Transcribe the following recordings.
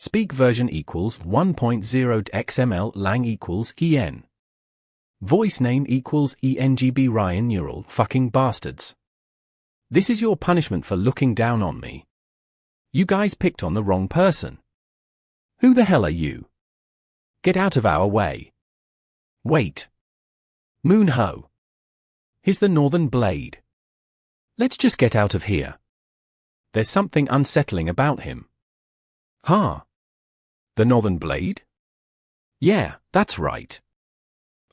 Speak version equals 1.0 XML lang equals EN. Voice name equals ENGB Ryan Neural fucking bastards. This is your punishment for looking down on me. You guys picked on the wrong person. Who the hell are you? Get out of our way. Wait. Moon Ho. He's the Northern Blade. Let's just get out of here. There's something unsettling about him. Huh? The Northern Blade? Yeah, that's right.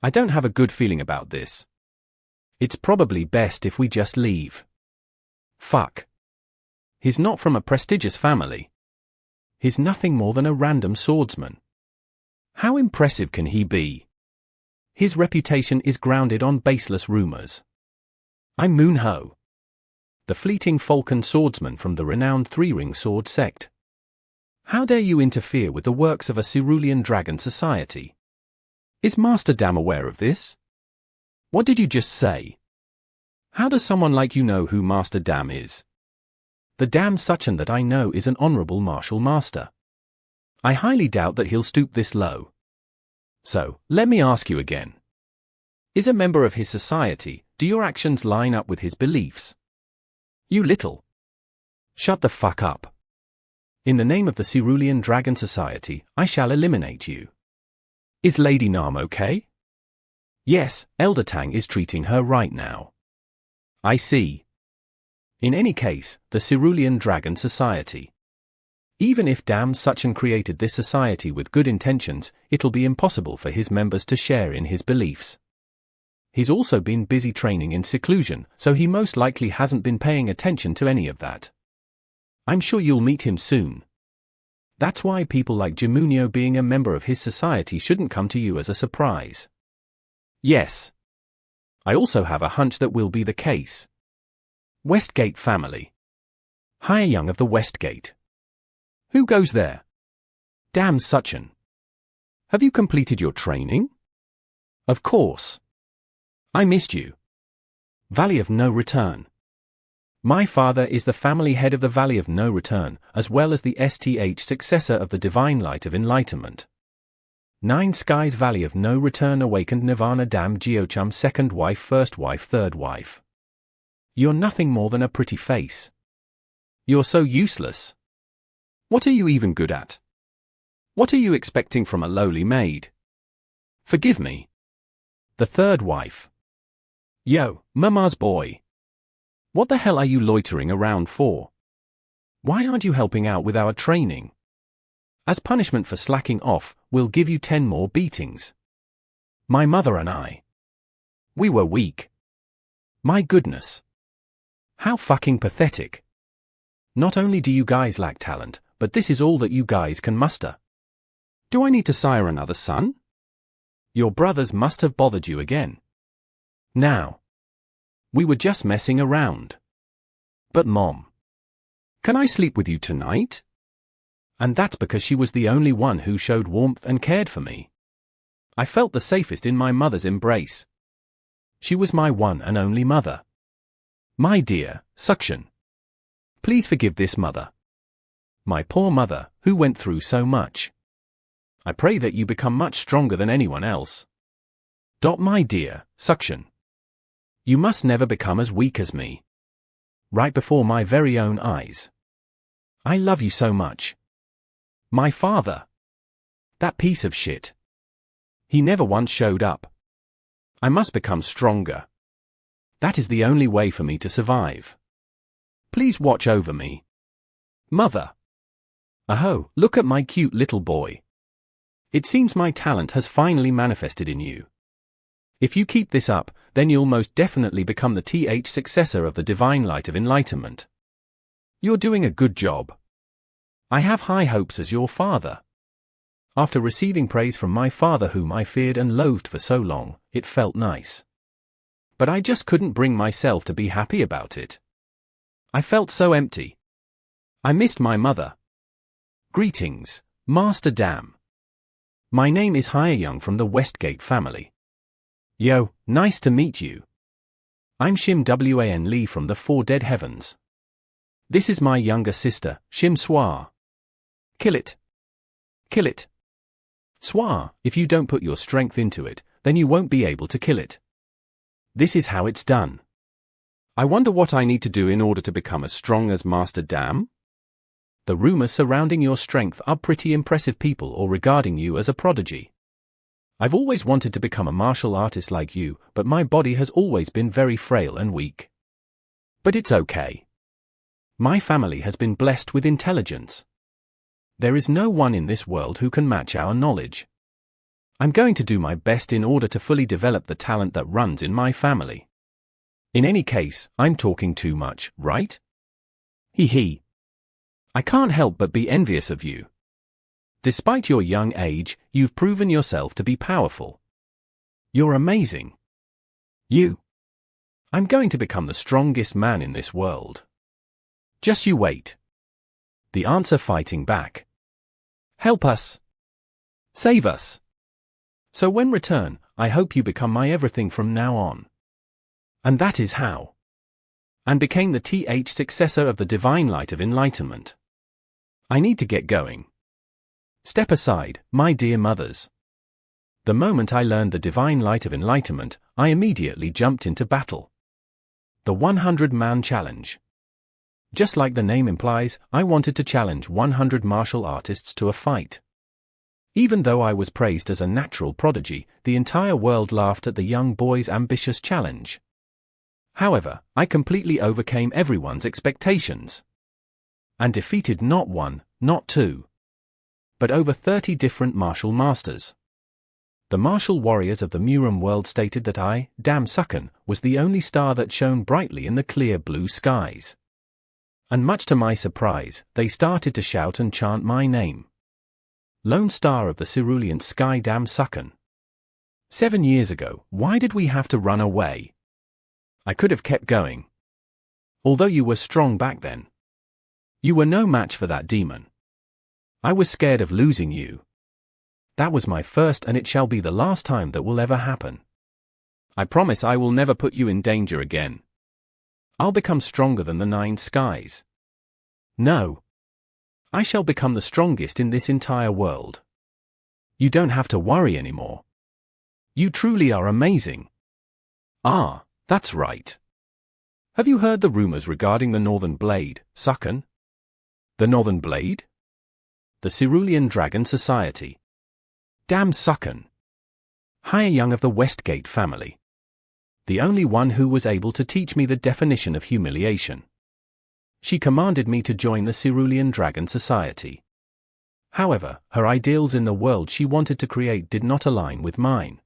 I don't have a good feeling about this. It's probably best if we just leave. Fuck. He's not from a prestigious family. He's nothing more than a random swordsman. How impressive can he be? His reputation is grounded on baseless rumors. I'm Moon Ho, the fleeting falcon swordsman from the renowned three-ring sword sect. How dare you interfere with the works of a cerulean dragon society? Is Master Dam aware of this? What did you just say? How does someone like you know who Master Dam is? The Dam Suchan that I know is an honorable martial master. I highly doubt that he'll stoop this low. So, let me ask you again. Is a member of his society, do your actions line up with his beliefs? You little. Shut the fuck up. In the name of the Cerulean Dragon Society, I shall eliminate you. Is Lady Nam okay? Yes, Elder Tang is treating her right now. I see. In any case, the Cerulean Dragon Society. Even if Dam Suchan created this society with good intentions, it'll be impossible for his members to share in his beliefs. He's also been busy training in seclusion, so he most likely hasn't been paying attention to any of that. I'm sure you'll meet him soon. That's why people like Jamunio being a member of his society shouldn't come to you as a surprise. Yes. I also have a hunch that will be the case. Westgate family. Hire Young of the Westgate. Who goes there? Dam Suchan. Have you completed your training? Of course. I missed you. Valley of No Return. My father is the family head of the Valley of No Return, as well as the STH successor of the Divine Light of Enlightenment. Nine Skies Valley of No Return awakened Nirvana Dam Geochum second wife, first wife, third wife. You're nothing more than a pretty face. You're so useless. What are you even good at? What are you expecting from a lowly maid? Forgive me. The third wife. Yo, Mama's boy. What the hell are you loitering around for? Why aren't you helping out with our training? As punishment for slacking off, we'll give you 10 more beatings. My mother and I. We were weak. My goodness. How fucking pathetic. Not only do you guys lack talent, but this is all that you guys can muster. Do I need to sire another son? Your brothers must have bothered you again. Now. We were just messing around. But Mom. Can I sleep with you tonight? And that's because she was the only one who showed warmth and cared for me. I felt the safest in my mother's embrace. She was my one and only mother. My dear Suchan. Please forgive this mother. My poor mother, who went through so much. I pray that you become much stronger than anyone else. My dear Suchan. You must never become as weak as me. Right before my very own eyes. I love you so much. My father. That piece of shit. He never once showed up. I must become stronger. That is the only way for me to survive. Please watch over me. Mother. Aho, look at my cute little boy. It seems my talent has finally manifested in you. If you keep this up, then you'll most definitely become the TH successor of the Divine Light of Enlightenment. You're doing a good job. I have high hopes as your father. After receiving praise from my father whom I feared and loathed for so long, it felt nice. But I just couldn't bring myself to be happy about it. I felt so empty. I missed my mother. Greetings, Master Dam. My name is Hire Young from the Westgate family. Yo, nice to meet you. I'm Shim Wan Lee from the Four Dead Heavens. This is my younger sister, Shim Swa. Kill it. Kill it. Swar, if you don't put your strength into it, then you won't be able to kill it. This is how it's done. I wonder what I need to do in order to become as strong as Master Dam? The rumors surrounding your strength are pretty impressive, people or regarding you as a prodigy. I've always wanted to become a martial artist like you, but my body has always been very frail and weak. But it's okay. My family has been blessed with intelligence. There is no one in this world who can match our knowledge. I'm going to do my best in order to fully develop the talent that runs in my family. In any case, I'm talking too much, right? Hee hee. I can't help but be envious of you. Despite your young age, you've proven yourself to be powerful. You're amazing. I'm going to become the strongest man in this world. Just you wait. The answer fighting back. Help us. Save us. So when return, I hope you become my everything from now on. And that is how. And became the successor of the divine light of enlightenment. I need to get going. Step aside, my dear mothers. The moment I learned the divine light of enlightenment, I immediately jumped into battle. The 100-man challenge. Just like the name implies, I wanted to challenge 100 martial artists to a fight. Even though I was praised as a natural prodigy, the entire world laughed at the young boy's ambitious challenge. However, I completely overcame everyone's expectations. And defeated not one, not two, but over 30 different martial masters. The martial warriors of the Muram world stated that I, Dam Sukken, was the only star that shone brightly in the clear blue skies. And much to my surprise, they started to shout and chant my name. Lone Star of the Cerulean Sky, Dam Sukken. 7 years ago, why did we have to run away? I could have kept going. Although you were strong back then. You were no match for that demon. I was scared of losing you. That was my first and it shall be the last time that will ever happen. I promise I will never put you in danger again. I'll become stronger than the 9 skies. No. I shall become the strongest in this entire world. You don't have to worry anymore. You truly are amazing. Ah, that's right. Have you heard the rumors regarding the Northern Blade, Sukken? The Northern Blade? The Cerulean Dragon Society. Dam Sukken. Higher Young of the Westgate family. The only one who was able to teach me the definition of humiliation. She commanded me to join the Cerulean Dragon Society. However, her ideals in the world she wanted to create did not align with mine.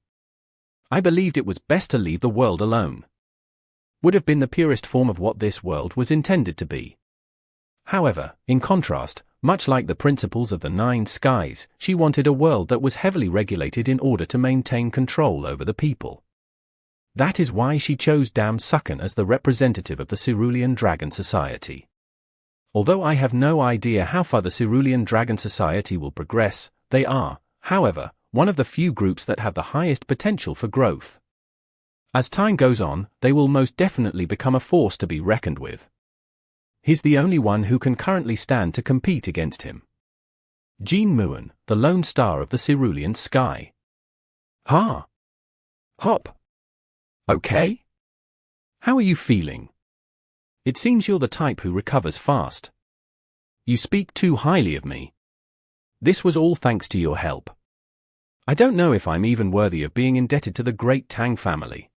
I believed it was best to leave the world alone. Would have been the purest form of what this world was intended to be. However, in contrast, much like the principles of the 9 skies, she wanted a world that was heavily regulated in order to maintain control over the people. That is why she chose Dam Sukken as the representative of the Cerulean Dragon Society. Although I have no idea how far the Cerulean Dragon Society will progress, they are, however, one of the few groups that have the highest potential for growth. As time goes on, they will most definitely become a force to be reckoned with. He's the only one who can currently stand to compete against him. Jean Muan, the Lone Star of the Cerulean Sky. Ha! Hop! Okay? How are you feeling? It seems you're the type who recovers fast. You speak too highly of me. This was all thanks to your help. I don't know if I'm even worthy of being indebted to the great Tang family.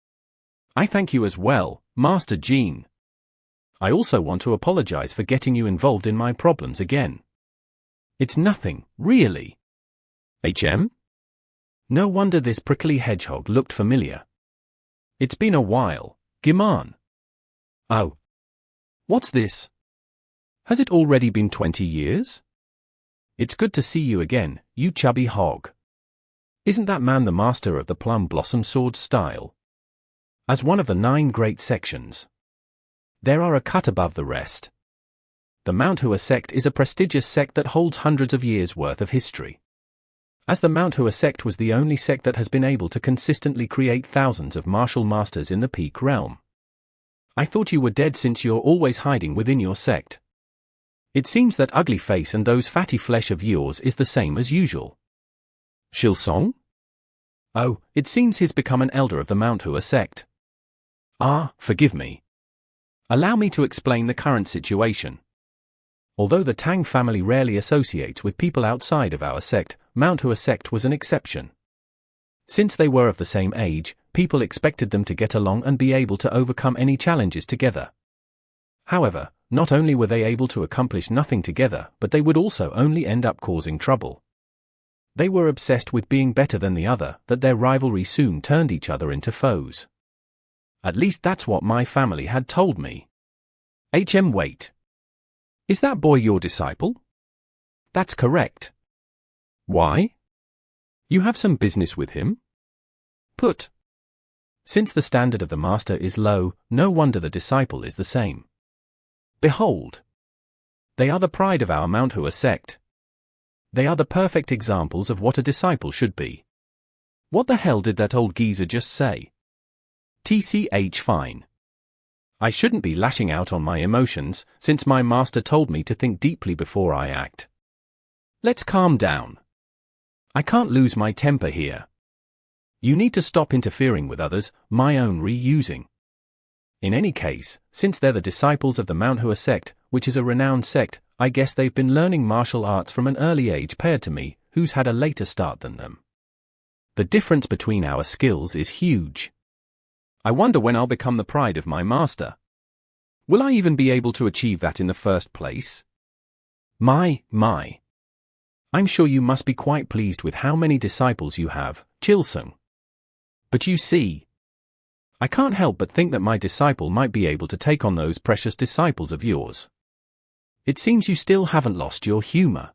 I thank you as well, Master Jean. I also want to apologize for getting you involved in my problems again. It's nothing, really. HM? No wonder this prickly hedgehog looked familiar. It's been a while, Giman. Oh. What's this? Has it already been 20 years? It's good to see you again, you chubby hog. Isn't that man the master of the Plum Blossom Sword style? As one of the 9 great sections. There are a cut above the rest. The Mount Hua sect is a prestigious sect that holds hundreds of years' worth of history. As the Mount Hua sect was the only sect that has been able to consistently create thousands of martial masters in the peak realm. I thought you were dead since you're always hiding within your sect. It seems that ugly face and those fatty flesh of yours is the same as usual. Shilsong? Oh, it seems he's become an elder of the Mount Hua sect. Ah, forgive me. Allow me to explain the current situation. Although the Tang family rarely associates with people outside of our sect, Mount Hua sect was an exception. Since they were of the same age, people expected them to get along and be able to overcome any challenges together. However, not only were they able to accomplish nothing together, but they would also only end up causing trouble. They were obsessed with being better than the other, that their rivalry soon turned each other into foes. At least that's what my family had told me. Wait. Is that boy your disciple? That's correct. Why? You have some business with him? Since the standard of the master is low, no wonder the disciple is the same. Behold! They are the pride of our Mount Hua sect. They are the perfect examples of what a disciple should be. What the hell did that old geezer just say? Fine. I shouldn't be lashing out on my emotions, since my master told me to think deeply before I act. Let's calm down. I can't lose my temper here. You need to stop interfering with others, my own reusing. In any case, since they're the disciples of the Mount Hua sect, which is a renowned sect, I guess they've been learning martial arts from an early age paired to me, who's had a later start than them. The difference between our skills is huge. I wonder when I'll become the pride of my master. Will I even be able to achieve that in the first place? My. I'm sure you must be quite pleased with how many disciples you have, Chilsung. But you see, I can't help but think that my disciple might be able to take on those precious disciples of yours. It seems you still haven't lost your humor.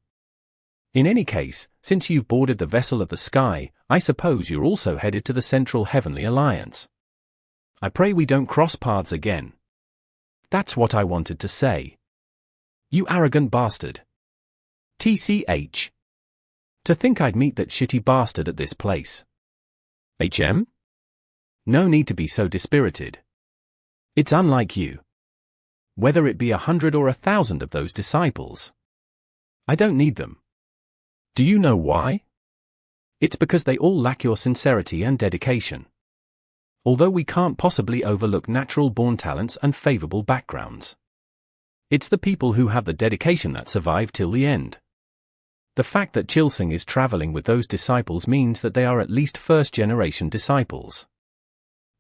In any case, since you've boarded the vessel of the sky, I suppose you're also headed to the Central Heavenly Alliance. I pray we don't cross paths again. That's what I wanted to say. You arrogant bastard. TCH. To think I'd meet that shitty bastard at this place. No need to be so dispirited. It's unlike you. Whether it be 100 or 1,000 of those disciples. I don't need them. Do you know why? It's because they all lack your sincerity and dedication. Although we can't possibly overlook natural-born talents and favorable backgrounds. It's the people who have the dedication that survive till the end. The fact that Chilsung is traveling with those disciples means that they are at least first-generation disciples.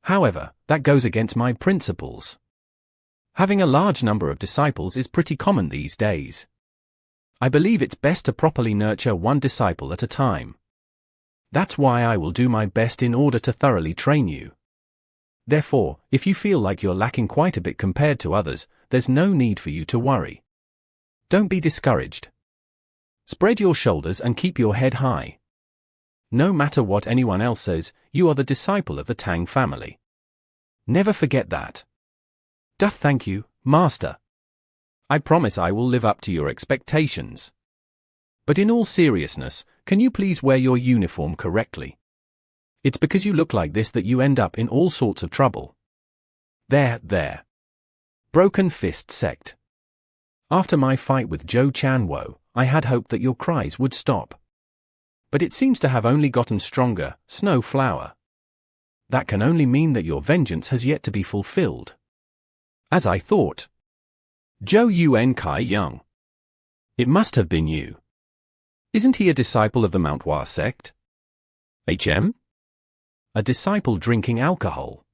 However, that goes against my principles. Having a large number of disciples is pretty common these days. I believe it's best to properly nurture one disciple at a time. That's why I will do my best in order to thoroughly train you. Therefore, if you feel like you're lacking quite a bit compared to others, there's no need for you to worry. Don't be discouraged. Spread your shoulders and keep your head high. No matter what anyone else says, you are the disciple of the Tang family. Never forget that. Thank you, Master. I promise I will live up to your expectations. But in all seriousness, can you please wear your uniform correctly? It's because you look like this that you end up in all sorts of trouble. There. Broken Fist Sect. After my fight with Zhou Chanwo, I had hoped that your cries would stop. But it seems to have only gotten stronger, Snowflower. That can only mean that your vengeance has yet to be fulfilled. As I thought. Zhou Yuan Kai Young. It must have been you. Isn't he a disciple of the Mount Hua sect? A disciple drinking alcohol.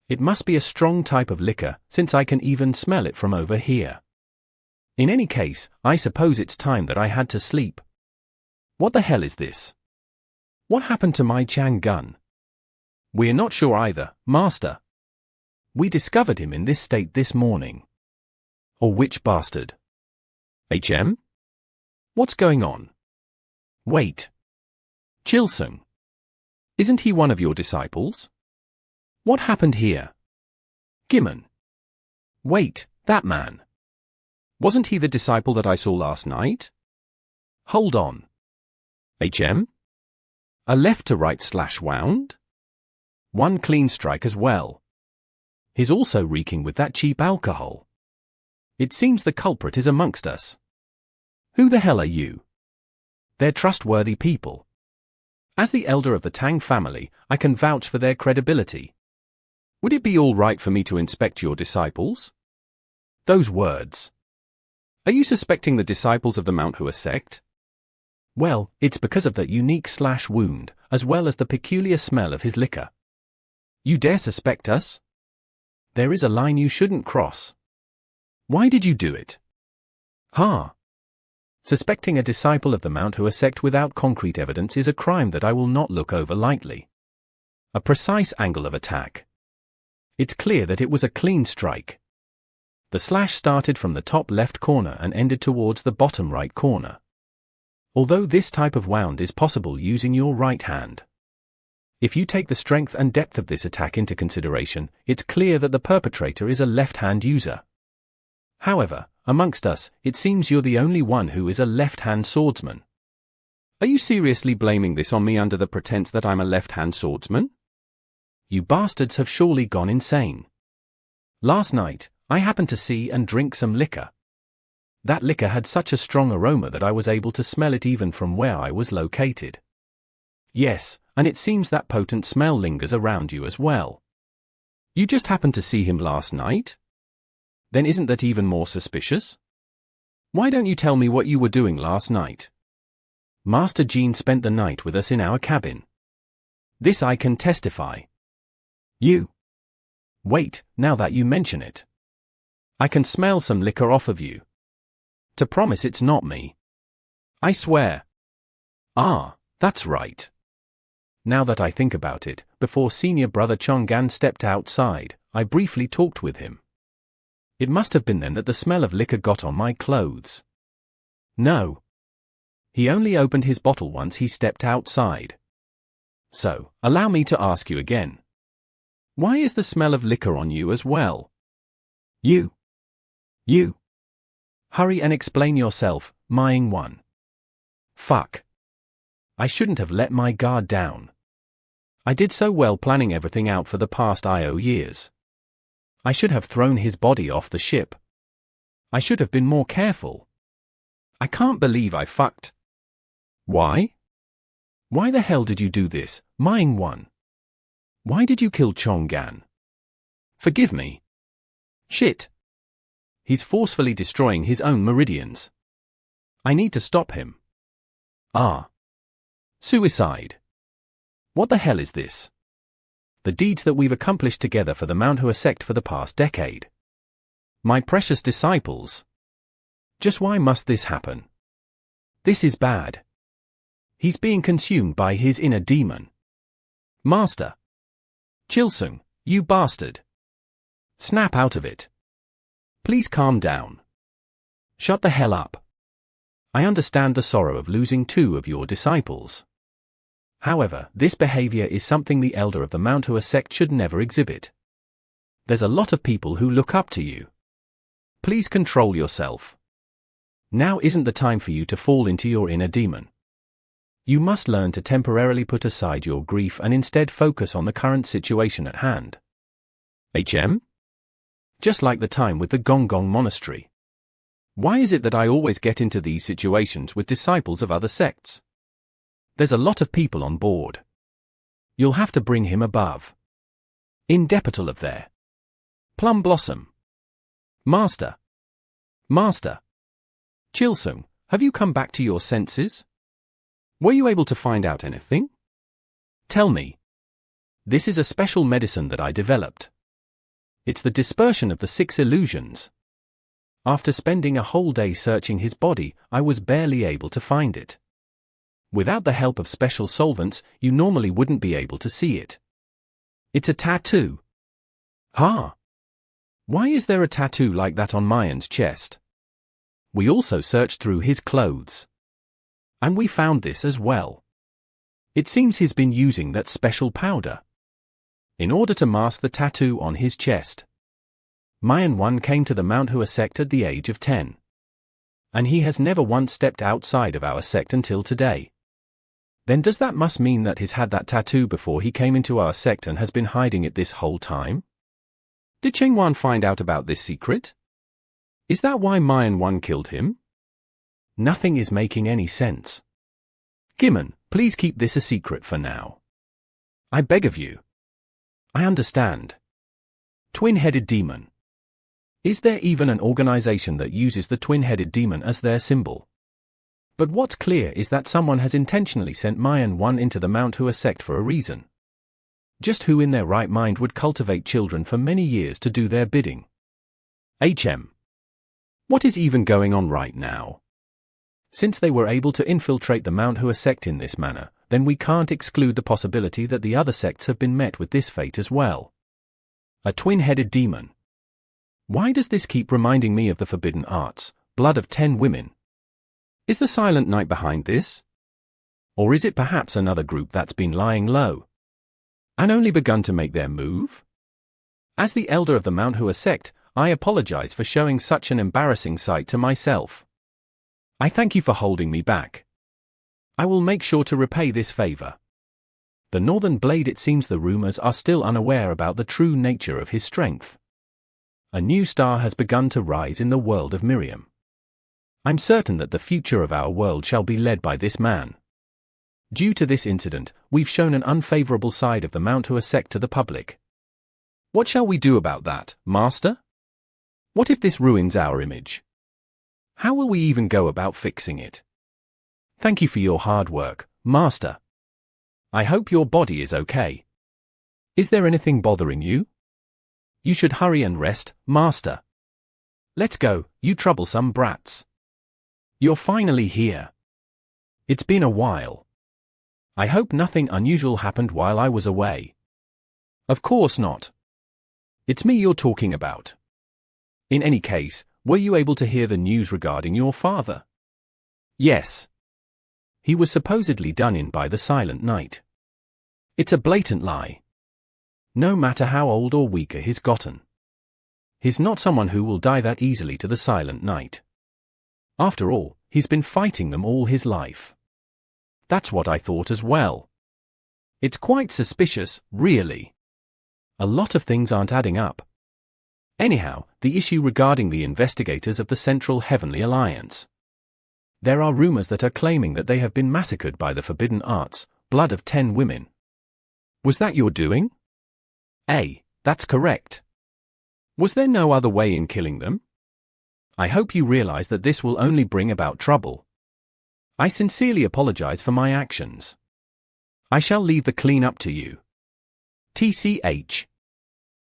It must be a strong type of liquor, since I can even smell it from over here. In any case, I suppose it's time that I had to sleep. What the hell is this? What happened to my Chang gun? We're not sure either, Master. We discovered him in this state this morning. Or which bastard? What's going on? Wait. Chilsung. Isn't he one of your disciples? What happened here? Gimmon. Wait, that man. Wasn't he the disciple that I saw last night? Hold on. A left to right slash wound? One clean strike as well. He's also reeking with that cheap alcohol. It seems the culprit is amongst us. Who the hell are you? They're trustworthy people. As the elder of the Tang family, I can vouch for their credibility. Would it be all right for me to inspect your disciples? Those words. Are you suspecting the disciples of the Mount Hua sect? Well, it's because of that unique wound, as well as the peculiar smell of his liquor. You dare suspect us? There is a line you shouldn't cross. Why did you do it? Suspecting a disciple of the Mount Hua sect without concrete evidence is a crime that I will not look over lightly. A precise angle of attack. It's clear that it was a clean strike. The slash started from the top left corner and ended towards the bottom right corner. Although this type of wound is possible using your right hand. If you take the strength and depth of this attack into consideration, it's clear that the perpetrator is a left-hand user. However, amongst us, it seems you're the only one who is a left-hand swordsman. Are you seriously blaming this on me under the pretense that I'm a left-hand swordsman? You bastards have surely gone insane. Last night, I happened to see and drink some liquor. That liquor had such a strong aroma that I was able to smell it even from where I was located. Yes, and it seems that potent smell lingers around you as well. You just happened to see him last night? Then isn't that even more suspicious? Why don't you tell me what you were doing last night? Master Jean spent the night with us in our cabin. This I can testify. You. Wait, now that you mention it. I can smell some liquor off of you. To promise it's not me. I swear. That's right. Now that I think about it, before senior brother Chonggan stepped outside, I briefly talked with him. It must have been then that the smell of liquor got on my clothes. No. He only opened his bottle once he stepped outside. So, allow me to ask you again. Why is the smell of liquor on you as well? You. Hurry and explain yourself, Mying One. Fuck. I shouldn't have let my guard down. I did so well planning everything out for the past IO years. I should have thrown his body off the ship. I should have been more careful. I can't believe I fucked. Why? Why the hell did you do this, Mying One? Why did you kill Chonggan? Forgive me. Shit. He's forcefully destroying his own meridians. I need to stop him. Suicide. What the hell is this? The deeds that we've accomplished together for the Mount Hua sect for the past decade. My precious disciples. Just why must this happen? This is bad. He's being consumed by his inner demon. Master. Chilsung, you bastard. Snap out of it. Please calm down. Shut the hell up. I understand the sorrow of losing 2 of your disciples. However, this behavior is something the elder of the Mount Hua sect should never exhibit. There's a lot of people who look up to you. Please control yourself. Now isn't the time for you to fall into your inner demon. You must learn to temporarily put aside your grief and instead focus on the current situation at hand. Just like the time with the Gonggong Monastery. Why is it that I always get into these situations with disciples of other sects? There's a lot of people on board. You'll have to bring him above. In Depital of there. Plum Blossom. Master. Chilsung, have you come back to your senses? Were you able to find out anything? Tell me. This is a special medicine that I developed. It's the dispersion of the 6 illusions. After spending a whole day searching his body, I was barely able to find it. Without the help of special solvents, you normally wouldn't be able to see it. It's a tattoo. Why is there a tattoo like that on Mayan's chest? We also searched through his clothes. And we found this as well. It seems he's been using that special powder in order to mask the tattoo on his chest. Mayan One came to the Mount Hua sect at the age of 10. And he has never once stepped outside of our sect until today. Then does that must mean that he's had that tattoo before he came into our sect and has been hiding it this whole time? Did Chengwan find out about this secret? Is that why Mayan 1 killed him? Nothing is making any sense. Gimmon, please keep this a secret for now. I beg of you. I understand. Twin-headed demon. Is there even an organization that uses the twin-headed demon as their symbol? But what's clear is that someone has intentionally sent Mayan 1 into the Mount Hua sect for a reason. Just who in their right mind would cultivate children for many years to do their bidding? What is even going on right now? Since they were able to infiltrate the Mount Hua sect in this manner, then we can't exclude the possibility that the other sects have been met with this fate as well. A twin-headed demon. Why does this keep reminding me of the forbidden arts, blood of 10 women? Is the Silent Knight behind this? Or is it perhaps another group that's been lying low and only begun to make their move? As the elder of the Mount Hua sect, I apologize for showing such an embarrassing sight to myself. I thank you for holding me back. I will make sure to repay this favor. The Northern Blade. It seems the rumors are still unaware about the true nature of his strength. A new star has begun to rise in the world of Miriam. I'm certain that the future of our world shall be led by this man. Due to this incident, we've shown an unfavorable side of the Mount Hua sect to the public. What shall we do about that, Master? What if this ruins our image? How will we even go about fixing it? Thank you for your hard work, Master. I hope your body is okay. Is there anything bothering you? You should hurry and rest, Master. Let's go, you troublesome brats. You're finally here. It's been a while. I hope nothing unusual happened while I was away. Of course not. It's me you're talking about. In any case, were you able to hear the news regarding your father? Yes. He was supposedly done in by the Silent Knight. It's a blatant lie. No matter how old or weaker he's gotten, he's not someone who will die that easily to the Silent Knight. After all, he's been fighting them all his life. That's what I thought as well. It's quite suspicious, really. A lot of things aren't adding up. Anyhow, the issue regarding the investigators of the Central Heavenly Alliance. There are rumors that are claiming that they have been massacred by the forbidden arts, blood of 10 women. Was that your doing? That's correct. Was there no other way in killing them? I hope you realize that this will only bring about trouble. I sincerely apologize for my actions. I shall leave the clean-up to you. TCH.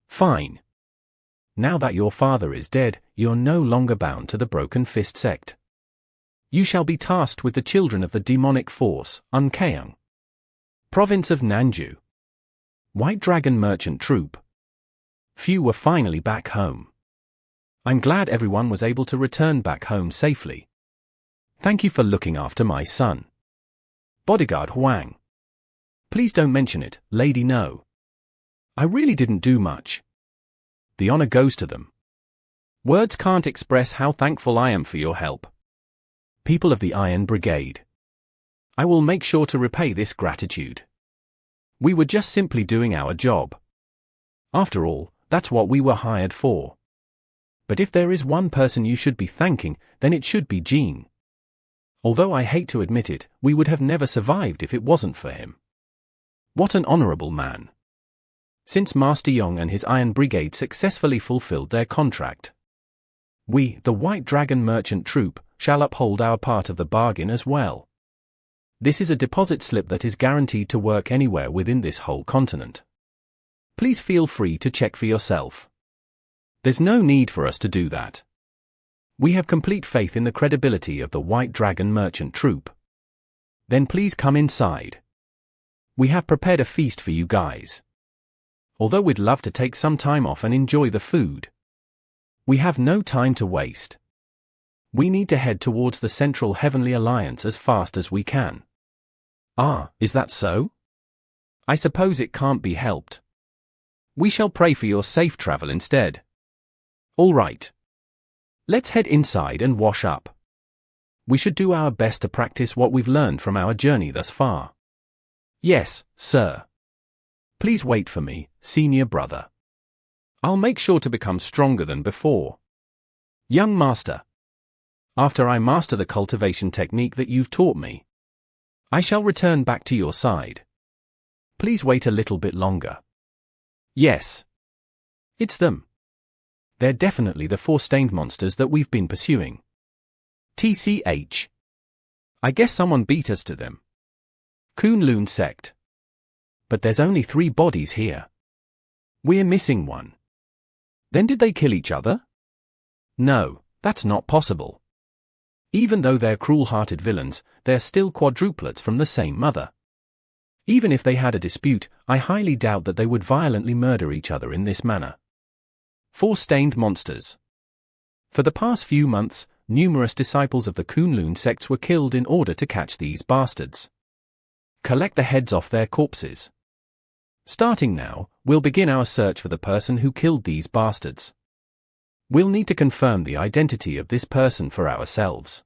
Fine. Now that your father is dead, you're no longer bound to the Broken Fist sect. You shall be tasked with the children of the demonic force, Unkeung. Province of Nanju. White Dragon Merchant Troop. Few were finally back home. I'm glad everyone was able to return back home safely. Thank you for looking after my son. Bodyguard Huang. Please don't mention it, Lady No. I really didn't do much. The honor goes to them. Words can't express how thankful I am for your help. People of the Iron Brigade. I will make sure to repay this gratitude. We were just simply doing our job. After all, that's what we were hired for. But if there is one person you should be thanking, then it should be Jean. Although I hate to admit it, we would have never survived if it wasn't for him. What an honorable man. Since Master Yong and his Iron Brigade successfully fulfilled their contract, we, the White Dragon Merchant Troop, shall uphold our part of the bargain as well. This is a deposit slip that is guaranteed to work anywhere within this whole continent. Please feel free to check for yourself. There's no need for us to do that. We have complete faith in the credibility of the White Dragon Merchant Troop. Then please come inside. We have prepared a feast for you guys. Although we'd love to take some time off and enjoy the food, we have no time to waste. We need to head towards the Central Heavenly Alliance as fast as we can. Ah, is that so? I suppose it can't be helped. We shall pray for your safe travel instead. All right. Let's head inside and wash up. We should do our best to practice what we've learned from our journey thus far. Yes, sir. Please wait for me, senior brother. I'll make sure to become stronger than before. Young master. After I master the cultivation technique that you've taught me, I shall return back to your side. Please wait a little bit longer. Yes. It's them. They're definitely the four stained monsters that we've been pursuing. TCH. I guess someone beat us to them. Kunlun sect. But there's only 3 bodies here. We're missing one. Then did they kill each other? No, that's not possible. Even though they're cruel-hearted villains, they're still quadruplets from the same mother. Even if they had a dispute, I highly doubt that they would violently murder each other in this manner. 4 stained monsters. For the past few months, numerous disciples of the Kunlun sects were killed in order to catch these bastards. Collect the heads off their corpses. Starting now, we'll begin our search for the person who killed these bastards. We'll need to confirm the identity of this person for ourselves.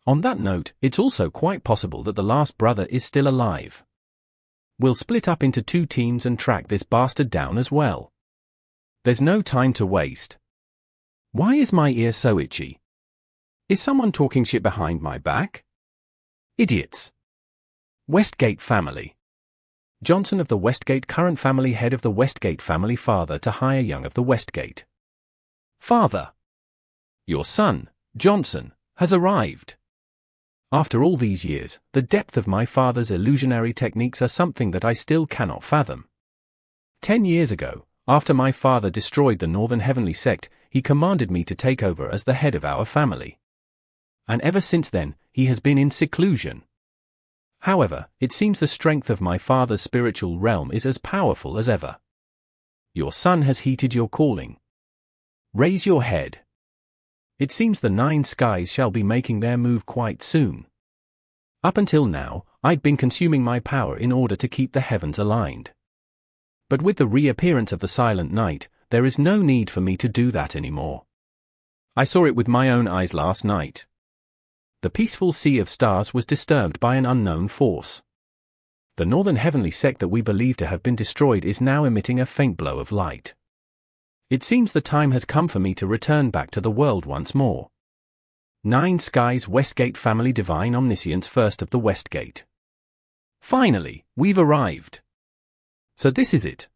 On that note, it's also quite possible that the last brother is still alive. We'll split up into 2 teams and track this bastard down as well. There's no time to waste. Why is my ear so itchy? Is someone talking shit behind my back? Idiots. Westgate family. Johnson of the Westgate, current family, head of the Westgate family, father to hire Young of the Westgate. Father. Your son, Johnson, has arrived. After all these years, the depth of my father's illusionary techniques are something that I still cannot fathom. 10 years ago, after my father destroyed the Northern Heavenly Sect, he commanded me to take over as the head of our family. And ever since then, he has been in seclusion. However, it seems the strength of my father's spiritual realm is as powerful as ever. Your son has heeded your calling. Raise your head. It seems the 9 skies shall be making their move quite soon. Up until now, I'd been consuming my power in order to keep the heavens aligned. But with the reappearance of the Silent Night, there is no need for me to do that anymore. I saw it with my own eyes last night. The peaceful sea of stars was disturbed by an unknown force. The Northern Heavenly Sect that we believe to have been destroyed is now emitting a faint glow of light. It seems the time has come for me to return back to the world once more. 9 skies, Westgate family, divine omniscience, first of the Westgate. Finally, we've arrived. So this is it.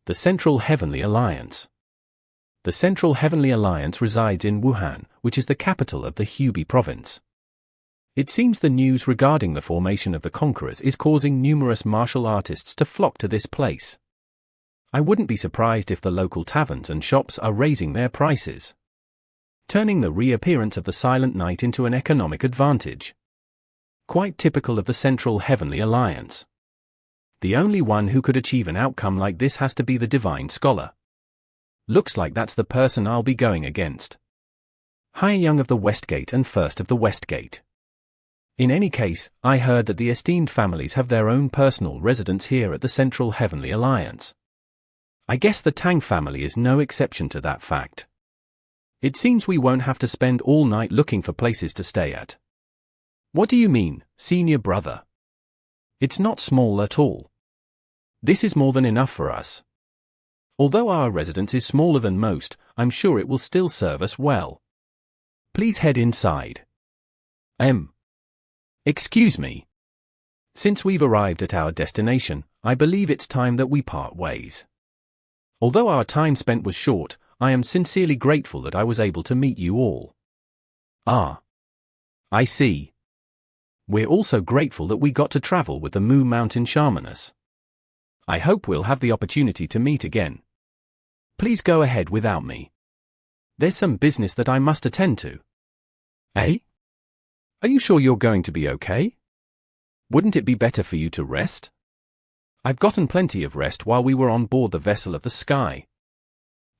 The Central Heavenly Alliance. The Central Heavenly Alliance resides in Wuhan, which is the capital of the Hubei province. It seems the news regarding the formation of the Conquerors is causing numerous martial artists to flock to this place. I wouldn't be surprised if the local taverns and shops are raising their prices, turning the reappearance of the Silent Night into an economic advantage. Quite typical of the Central Heavenly Alliance. The only one who could achieve an outcome like this has to be the Divine Scholar. Looks like that's the person I'll be going against. Hire Young of the Westgate and First of the Westgate. In any case, I heard that the esteemed families have their own personal residence here at the Central Heavenly Alliance. I guess the Tang family is no exception to that fact. It seems we won't have to spend all night looking for places to stay at. What do you mean, senior brother? It's not small at all. This is more than enough for us. Although our residence is smaller than most, I'm sure it will still serve us well. Please head inside. Excuse me. Since we've arrived at our destination, I believe it's time that we part ways. Although our time spent was short, I am sincerely grateful that I was able to meet you all. Ah. I see. We're also grateful that we got to travel with the Moo Mountain Shamaness. I hope we'll have the opportunity to meet again. Please go ahead without me. There's some business that I must attend to. Eh? Are you sure you're going to be okay? Wouldn't it be better for you to rest? I've gotten plenty of rest while we were on board the vessel of the sky.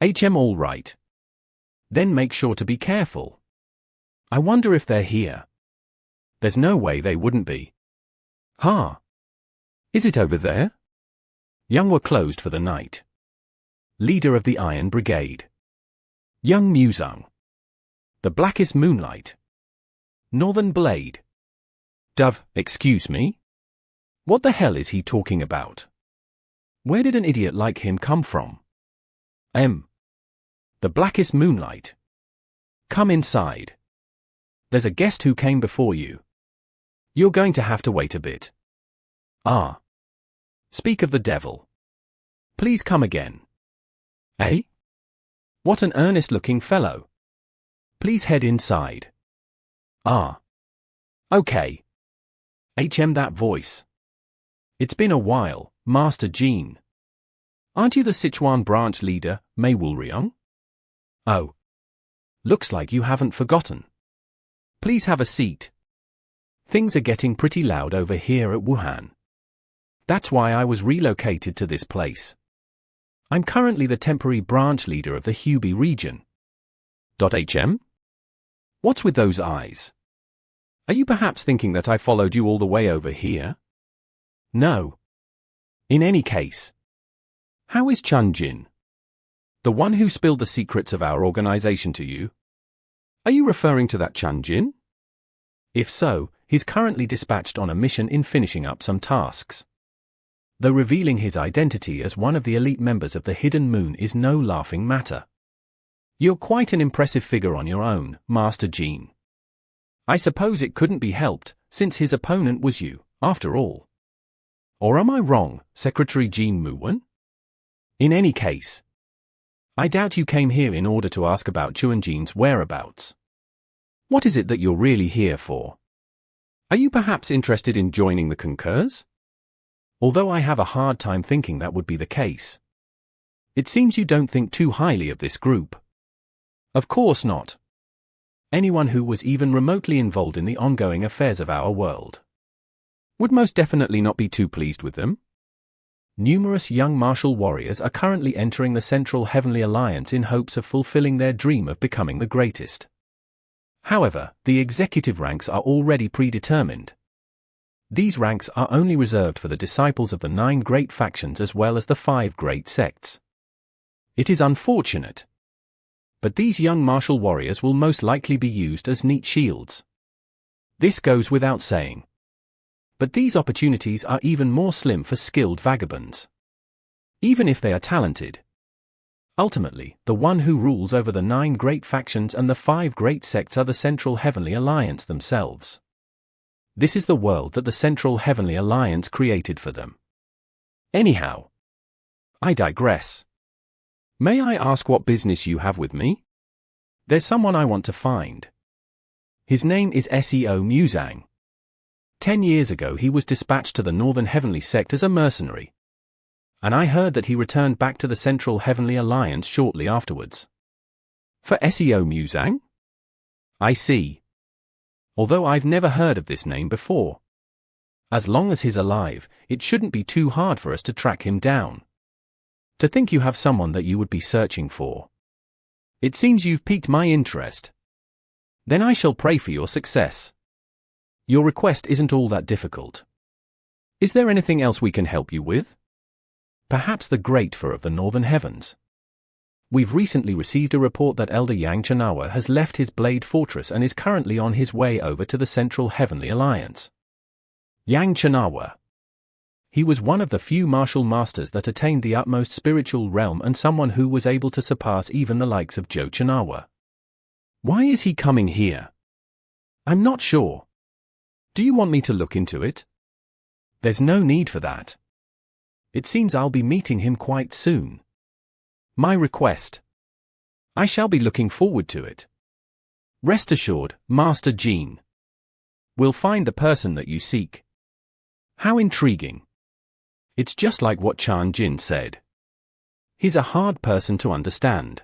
All right. Then make sure to be careful. I wonder if they're here. There's no way they wouldn't be. Huh? Is it over there? Young were closed for the night. Leader of the Iron Brigade. Young Musang. The Blackest Moonlight. Northern Blade. Dove, excuse me? What the hell is he talking about? Where did an idiot like him come from? The Blackest Moonlight. Come inside. There's a guest who came before you. You're going to have to wait a bit. Ah. Speak of the devil. Please come again. Eh? What an earnest-looking fellow. Please head inside. Ah. Okay. That voice. It's been a while, Master Jean. Aren't you the Sichuan branch leader, Mei Wulriang? Oh. Looks like you haven't forgotten. Please have a seat. Things are getting pretty loud over here at Wuhan. That's why I was relocated to this place. I'm currently the temporary branch leader of the Hubei region. What's with those eyes? Are you perhaps thinking that I followed you all the way over here? No. In any case. How is Chun Jin? The one who spilled the secrets of our organization to you? Are you referring to that Chun Jin? If so, he's currently dispatched on a mission in finishing up some tasks. Though revealing his identity as one of the elite members of the Hidden Moon is no laughing matter. You're quite an impressive figure on your own, Master Jean. I suppose it couldn't be helped, since his opponent was you, after all. Or am I wrong, Secretary Jean Muwen? In any case, I doubt you came here in order to ask about Chuanjin's whereabouts. What is it that you're really here for? Are you perhaps interested in joining the Concurs? Although I have a hard time thinking that would be the case. It seems you don't think too highly of this group. Of course not. Anyone who was even remotely involved in the ongoing affairs of our world would most definitely not be too pleased with them. Numerous young martial warriors are currently entering the Central Heavenly Alliance in hopes of fulfilling their dream of becoming the greatest. However, the executive ranks are already predetermined. These ranks are only reserved for the disciples of the 9 great factions as well as the 5 great sects. It is unfortunate. But these young martial warriors will most likely be used as neat shields. This goes without saying. But these opportunities are even more slim for skilled vagabonds. Even if they are talented. Ultimately, the one who rules over the 9 great factions and the 5 great sects are the Central Heavenly Alliance themselves. This is the world that the Central Heavenly Alliance created for them. Anyhow, I digress. May I ask what business you have with me? There's someone I want to find. His name is Seo Muzang. 10 years ago he was dispatched to the Northern Heavenly Sect as a mercenary. And I heard that he returned back to the Central Heavenly Alliance shortly afterwards. For Seo Muzang? I see. Although I've never heard of this name before. As long as he's alive, it shouldn't be too hard for us to track him down. To think you have someone that you would be searching for. It seems you've piqued my interest. Then I shall pray for your success. Your request isn't all that difficult. Is there anything else we can help you with? Perhaps the Great Four of the Northern Heavens. We've recently received a report that Elder Yang Chanawa has left his Blade Fortress and is currently on his way over to the Central Heavenly Alliance. Yang Chanawa. He was one of the few martial masters that attained the utmost spiritual realm and someone who was able to surpass even the likes of Zhou Chanawa. Why is he coming here? I'm not sure. Do you want me to look into it? There's no need for that. It seems I'll be meeting him quite soon. My request. I shall be looking forward to it. Rest assured, Master Jean. We'll find the person that you seek. How intriguing. It's just like what Chan Jin said. He's a hard person to understand.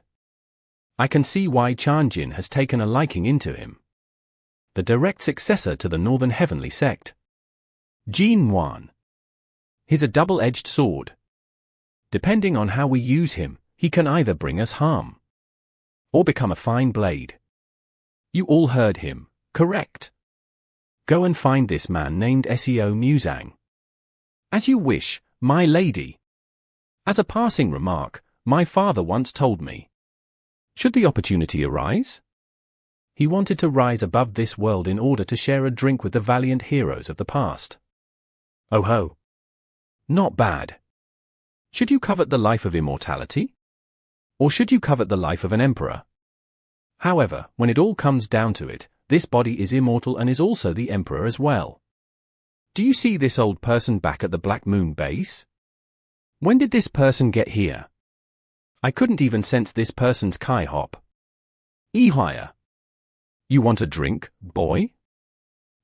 I can see why Chan Jin has taken a liking into him. The direct successor to the Northern Heavenly Sect. Jin Wan. He's a double-edged sword. Depending on how we use him, he can either bring us harm or become a fine blade. You all heard him, correct? Go and find this man named Seo Muzang. As you wish, my lady. As a passing remark, my father once told me, should the opportunity arise? He wanted to rise above this world in order to share a drink with the valiant heroes of the past. Oh ho. Not bad. Should you covet the life of immortality? Or should you covet the life of an emperor? However, when it all comes down to it, this body is immortal and is also the Emperor as well. Do you see this old person back at the Black Moon base? When did this person get here? I couldn't even sense this person's Kai hop. Ehire. You want a drink, boy?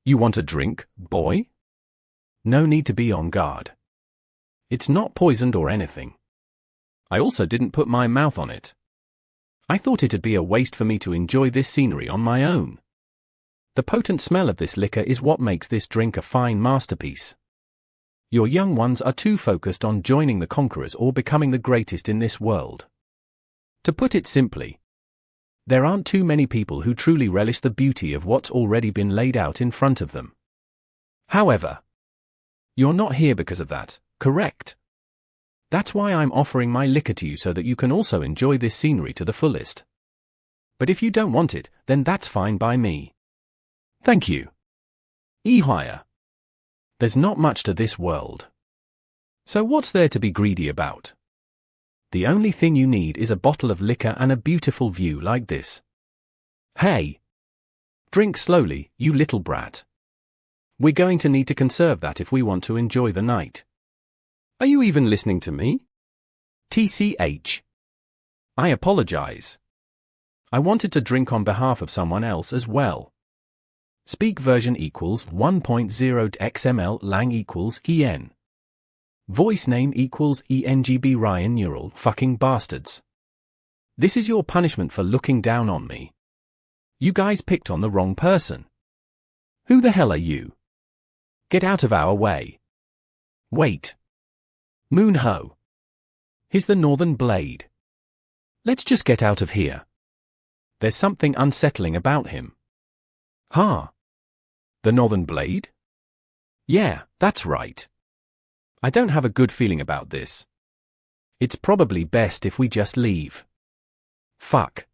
You want a drink, boy? No need to be on guard. It's not poisoned or anything. I also didn't put my mouth on it. I thought it'd be a waste for me to enjoy this scenery on my own. The potent smell of this liquor is what makes this drink a fine masterpiece. Your young ones are too focused on joining the conquerors or becoming the greatest in this world. To put it simply, there aren't too many people who truly relish the beauty of what's already been laid out in front of them. However, you're not here because of that, correct? That's why I'm offering my liquor to you so that you can also enjoy this scenery to the fullest. But if you don't want it, then that's fine by me. Thank you. Ehire. There's not much to this world. So what's there to be greedy about? The only thing you need is a bottle of liquor and a beautiful view like this. Hey! Drink slowly, you little brat. We're going to need to conserve that if we want to enjoy the night. Are you even listening to me? TCH. I apologize. I wanted to drink on behalf of someone else as well. Speak version equals 1.0 XML lang equals EN. Voice name equals ENGB Ryan neural fucking bastards. This is your punishment for looking down on me. You guys picked on the wrong person. Who the hell are you? Get out of our way. Wait. Moon Ho. He's the Northern Blade. Let's just get out of here. There's something unsettling about him. Huh? The Northern Blade? Yeah, that's right. I don't have a good feeling about this. It's probably best if we just leave. Fuck.